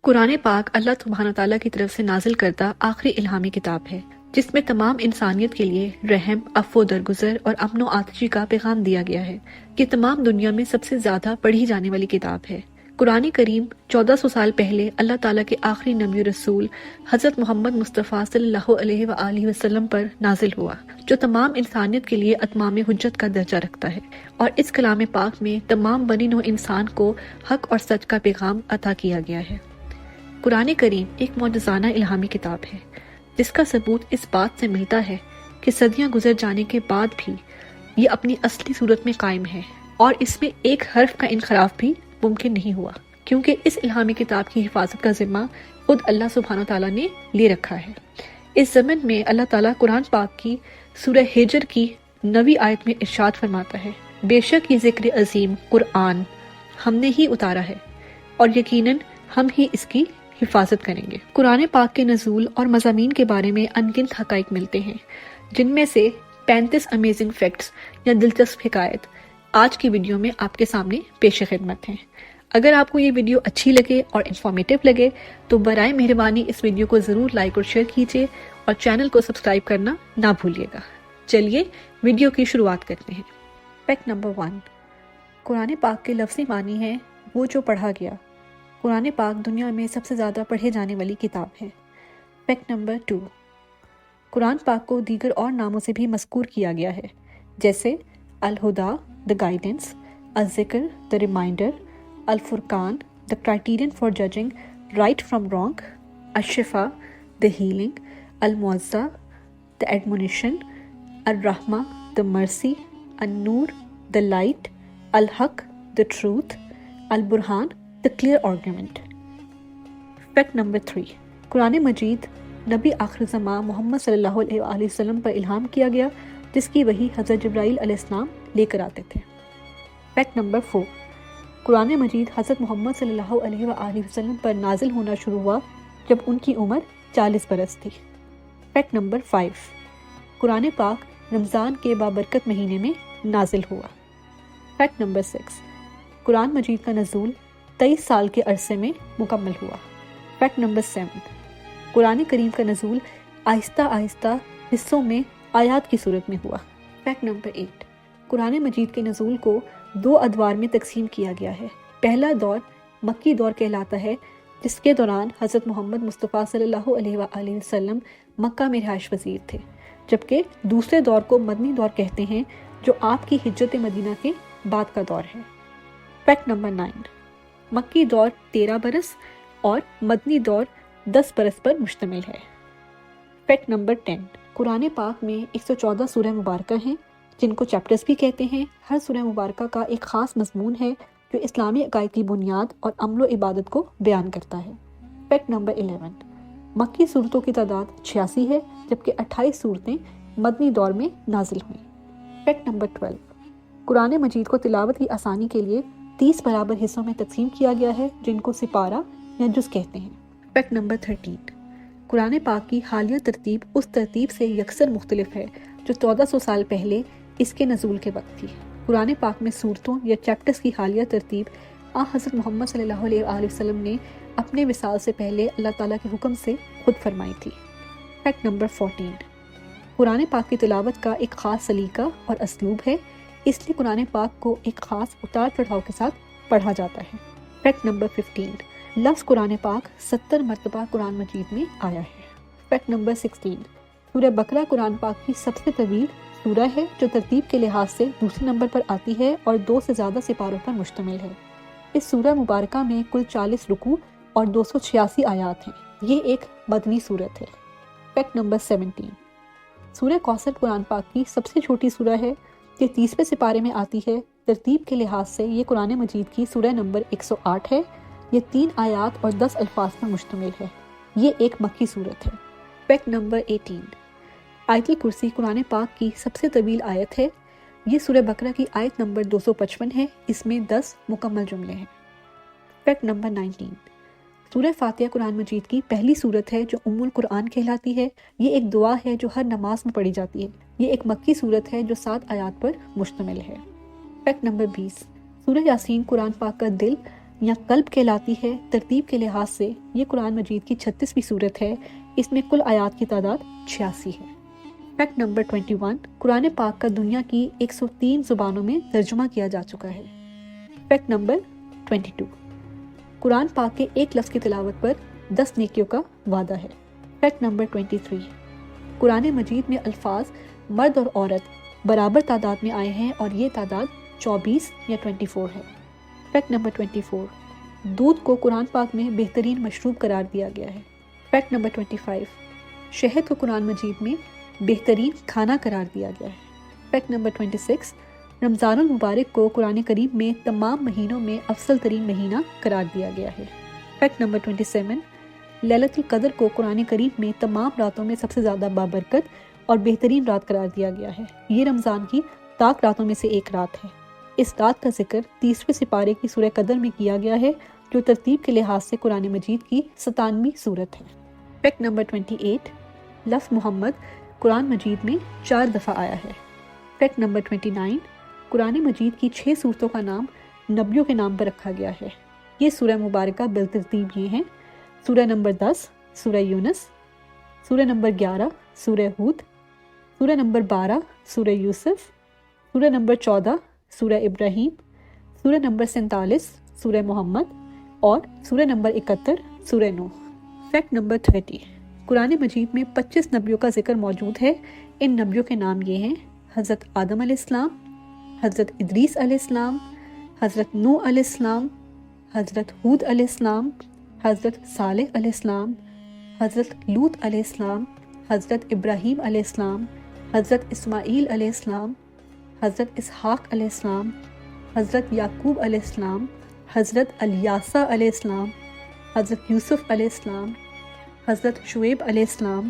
قرآن پاک اللہ سبحانہ تعالیٰ کی طرف سے نازل کردہ آخری الہامی کتاب ہے، جس میں تمام انسانیت کے لیے رحم، عفو و درگزر اور امن و آتشی کا پیغام دیا گیا ہے۔ یہ تمام دنیا میں سب سے زیادہ پڑھی جانے والی کتاب ہے۔ قرآن کریم 1400 سال پہلے اللہ تعالیٰ کے آخری نبی رسول حضرت محمد مصطفیٰ صلی اللہ علیہ وآلہ وسلم پر نازل ہوا، جو تمام انسانیت کے لیے اتمام حجت کا درجہ رکھتا ہے، اور اس کلام پاک میں تمام بنی نوع انسان کو حق اور سچ کا پیغام عطا کیا گیا ہے۔ قرآن کریم ایک معجزانہ الہامی کتاب ہے، جس کا ثبوت اس بات سے ملتا ہے کہ صدیاں گزر جانے کے بعد بھی یہ اپنی اصلی صورت میں قائم ہے، اور اس میں ایک حرف کا انحراف بھی ممکن نہیں ہوا، کیونکہ اس الہامی کتاب کی حفاظت کا ذمہ خود اللہ سبحانہ تعالیٰ نے لے رکھا ہے۔ اس ضمن میں اللہ تعالیٰ قرآن پاک کی سورہ ہجر کی 9 آیت میں ارشاد فرماتا ہے، بے شک یہ ذکر عظیم قرآن ہم نے ہی اتارا ہے، اور یقیناً ہم ہی اس کی حفاظت کریں گے۔ قرآن پاک کے نزول اور مضامین کے بارے میں انگنت حقائق ملتے ہیں، جن میں سے 35 امیزنگ فیکٹس یا دلچسپ حکایت آج کی ویڈیو میں آپ کے سامنے پیش خدمت ہیں۔ اگر آپ کو یہ ویڈیو اچھی لگے اور انفارمیٹیو لگے تو برائے مہربانی اس ویڈیو کو ضرور لائک اور شیئر کیجیے، اور چینل کو سبسکرائب کرنا نہ بھولیے گا۔ چلیے ویڈیو کی شروعات کرتے ہیں۔ فیکٹ نمبر 1، قرآن پاک کے لفظی معنی ہے وہ جو پڑھا گیا۔ قرآن پاک دنیا میں سب سے زیادہ پڑھے جانے والی کتاب ہے۔ فیکٹ نمبر 2، قرآن پاک کو دیگر اور ناموں سے بھی مذکور کیا گیا ہے، جیسے الہدا the guidance، الذکر the reminder، الفرقان the criterion for judging right from wrong، الشفا the healing، المعزہ the admonition، الرحمہ the mercy، النور the light، الحق the truth، البرہان the clear argument۔ Fact number 3، Quran مجید نبی آخر زمان محمد صلی اللہ علیہ وآلہ وسلم پر الہام کیا گیا، جس کی وحی حضرت جبرائیل علیہ السلام لے کر آتے تھے۔ فیکٹ نمبر 4، قرآن مجید حضرت محمد صلی اللہ علیہ وآلہ وسلم پر نازل ہونا شروع ہوا جب ان کی عمر 40 برس تھی۔ فیکٹ نمبر 5، قرآن پاک رمضان کے بابرکت مہینے میں نازل ہوا۔ فیکٹ نمبر 6، قرآن مجید کا نزول 23 سال کے عرصے میں مکمل ہوا۔ فیکٹ نمبر 7، قرآن کریم کا نزول آہستہ آہستہ حصوں میں آیات کی صورت میں ہوا۔ فیکٹ نمبر 8، قرآن مجید کے نزول کو 2 ادوار میں تقسیم کیا گیا ہے۔ پہلا دور مکی دور کہلاتا ہے، جس کے دوران حضرت محمد مصطفیٰ صلی اللہ علیہ وآلہ وسلم مکہ میں رہائش پذیر تھے، جبکہ دوسرے دور کو مدنی دور کہتے ہیں، جو آپ کی ہجرت مدینہ کے بعد کا دور ہے۔ فیکٹ نمبر 9، مکی دور 13 برس اور مدنی دور 10 برس پر مشتمل ہے۔ فیکٹ نمبر 10، قرآن پاک میں 114 سورہ مبارکہ ہیں، جن کو چیپٹرز بھی کہتے ہیں۔ ہر سورہ مبارکہ کا ایک خاص مضمون ہے جو اسلامی عقائد کی بنیاد اور عمل و عبادت کو بیان کرتا ہے۔ فیکٹ نمبر 11، مکی صورتوں کی تعداد 86 ہے، جبکہ 28 صورتیں مدنی دور میں نازل ہوئیں۔ فیکٹ نمبر 12، قرآن مجید کو تلاوت کی آسانی کے لیے 30 برابر حصوں میں تقسیم کیا گیا ہے، جن کو سپارہ یا جز کہتے ہیں۔ فیکٹ نمبر 13، قرآن پاک کی حالیہ ترتیب اس ترتیب سے یکسر مختلف ہے جو 1400 سال پہلے اس کے نزول کے وقت تھی۔ قرآن پاک میں صورتوں یا چیپٹرز کی حالیہ ترتیب حضرت محمد صلی اللہ علیہ وآلہ وسلم نے اپنے وصال سے پہلے اللہ تعالیٰ کے حکم سے خود فرمائی تھی۔ فیکٹ نمبر 14، قرآن پاک کی تلاوت کا ایک خاص سلیقہ اور اسلوب ہے، اس لیے قرآن پاک کو ایک خاص اتار چڑھاؤ کے ساتھ پڑھا جاتا ہے۔ فیکٹ نمبر 15، لفظ قرآن پاک 70 مرتبہ قرآن مجید میں آیا ہے۔ فیکٹ نمبر 16، سورہ بقرہ قرآن پاک کی سب سے طویل سورہ ہے، جو ترتیب کے لحاظ سے دوسرے نمبر پر آتی ہے اور 2 سے زیادہ سپاروں پر مشتمل ہے۔ اس سورہ مبارکہ میں کل 40 رکوع اور 286 آیات ہیں۔ یہ ایک مدنی سورت ہے۔ فیکٹ نمبر 17، سورہ کوثر قرآن پاک کی سب سے چھوٹی سورہ ہے، یہ 30ویں سپارے میں آتی ہے۔ ترتیب کے لحاظ سے یہ قرآن مجید کی سورہ نمبر 108 ہے۔ یہ 3 آیات اور 10 الفاظ پر مشتمل ہے۔ یہ ایک مکی سورت ہے۔ فیکٹ نمبر 18، آیت الکرسی قرآن پاک کی سب سے طویل آیت ہے۔ یہ سورہ بقرہ کی آیت نمبر 255 ہے، اس میں 10 مکمل جملے ہیں۔ فیکٹ نمبر 19، سورہ فاتحہ قرآن مجید کی پہلی سورت ہے جو ام القرآن کہلاتی ہے۔ یہ ایک دعا ہے جو ہر نماز میں پڑھی جاتی ہے۔ یہ ایک مکی سورت ہے جو 7 آیات پر مشتمل ہے۔ فیکٹ نمبر 20، سورہ یاسین قرآن پاک کا دل یا قلب کہلاتی ہے۔ ترتیب کے لحاظ سے یہ قرآن مجید کی 36ویں سورت ہے۔ اس میں کل آیات کی تعداد 86 ہے۔ فیکٹ نمبر 21، قرآن پاک کا دنیا کی 103 زبانوں میں ترجمہ کیا جا چکا ہے۔ فیکٹ نمبر 22، قرآن پاک کے ایک لفظ کی تلاوت پر 10 نیکیوں کا وعدہ ہے۔ فیکٹ نمبر 23، قرآن مجید میں الفاظ مرد اور عورت برابر تعداد میں آئے ہیں اور یہ تعداد 24 یا 24 ہے۔ فیکٹ نمبر 24، دودھ کو قرآن پاک میں بہترین مشروب قرار دیا گیا ہے۔ فیکٹ نمبر 25، شہد کو قرآن مجید میں بہترین کھانا قرار دیا گیا ہے۔ فیکٹ نمبر 26، رمضان المبارک کو قرآن کریم میں تمام مہینوں میں افضل ترین مہینہ قرار دیا گیا ہے۔ فیکٹ نمبر 27، لیلۃ القدر کو قرآن کریم میں تمام راتوں میں سب سے زیادہ بابرکت اور بہترین رات قرار دیا گیا ہے۔ یہ رمضان کی طاق راتوں میں سے ایک رات ہے۔ اس رات کا ذکر 30ویں سپارے کی سورہ قدر میں کیا گیا ہے، جو ترتیب کے لحاظ سے قرآن مجید کی 97ویں سورت ہے۔ فیکٹ نمبر 28، لفظ محمد قرآن مجید میں 4 دفعہ آیا ہے۔ فیکٹ نمبر 29، قرآن مجید کی 6 سورتوں کا نام نبیوں کے نام پر رکھا گیا ہے۔ یہ سورہ مبارکہ بالترتیب یہ ہیں: سورہ نمبر 10 سورہ یونس، سورہ نمبر 11 سورہ ہود، سورہ نمبر 12 سورہ یوسف، سورہ نمبر 14 سورہ ابراہیم، سورہ نمبر 47 سورہ محمد اور سورہ نمبر 71 سورہ نوح۔ فیکٹ نمبر 30، قرآن مجید میں 25 نبیوں کا ذکر موجود ہے۔ ان نبیوں کے نام یہ ہیں: حضرت آدم علیہ السلام، حضرت ادریس علیہ السلام، حضرت نوح علیہ السلام، حضرت ہود علیہ السلام، حضرت صالح علیہ السلام، حضرت لوط علیہ السلام، حضرت ابراہیم علیہ السلام، حضرت اسماعیل علیہ السلام، حضرت اسحاق علیہ السلام، حضرت یعقوب علیہ السلام، حضرت الیاسا علیہ السلام، حضرت یوسف علیہ السلام، حضرت شعیب علیہ السلام،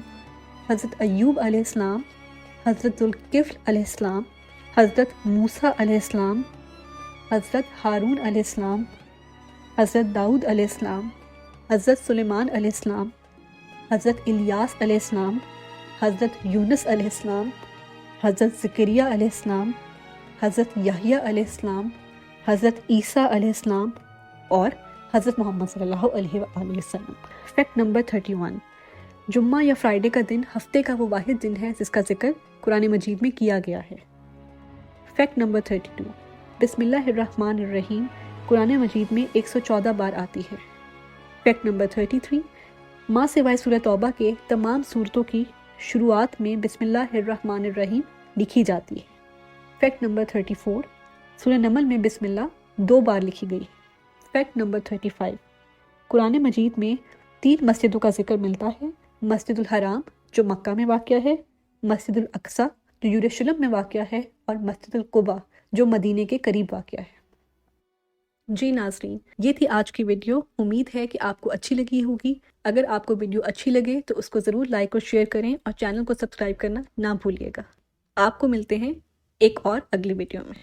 حضرت ایوب علیہ السلام، حضرت ذوالکفل علیہ السلام، حضرت موسیٰ علیہ السلام، حضرت ہارون علیہ السلام، حضرت داؤد علیہ السلام، حضرت سلیمان علیہ السلام، حضرت الیاس علیہ السلام، حضرت یونس علیہ السلام، حضرت زکریہ علیہ السلام، حضرت یحییٰ علیہ السلام، حضرت عیسیٰ علیہ السلام اور حضرت محمد صلی اللہ علیہ وآلہ وسلم۔ فیکٹ نمبر 31، جمعہ یا فرائیڈے کا دن ہفتے کا وہ واحد دن ہے جس کا ذکر قرآن مجید میں کیا گیا ہے۔ فیکٹ نمبر 32، بسم اللہ الرحمن الرحیم قرآن مجید میں 114 بار آتی ہے۔ فیکٹ نمبر 33، ماں سوائے سورہ توبہ کے تمام سورتوں کی شروعات میں بسم اللہ الرحمن الرحیم لکھی جاتی ہے۔ فیکٹ نمبر 34، سورہ نمل میں بسم اللہ 2 بار لکھی گئی۔ فیکٹ نمبر 35، قرآن مجید میں 3 مسجدوں کا ذکر ملتا ہے: مسجد الحرام جو مکہ میں واقع ہے، مسجد الاقصی جو یروشلم میں واقع ہے، اور مسجد القباء جو مدینے کے قریب واقع ہے۔ جی ناظرین، یہ تھی آج کی ویڈیو۔ امید ہے کہ آپ کو اچھی لگی ہوگی۔ اگر آپ کو ویڈیو اچھی لگے تو اس کو ضرور لائک اور شیئر کریں اور چینل کو سبسکرائب کرنا نہ بھولیے گا۔ آپ کو ملتے ہیں ایک اور اگلی ویڈیو میں۔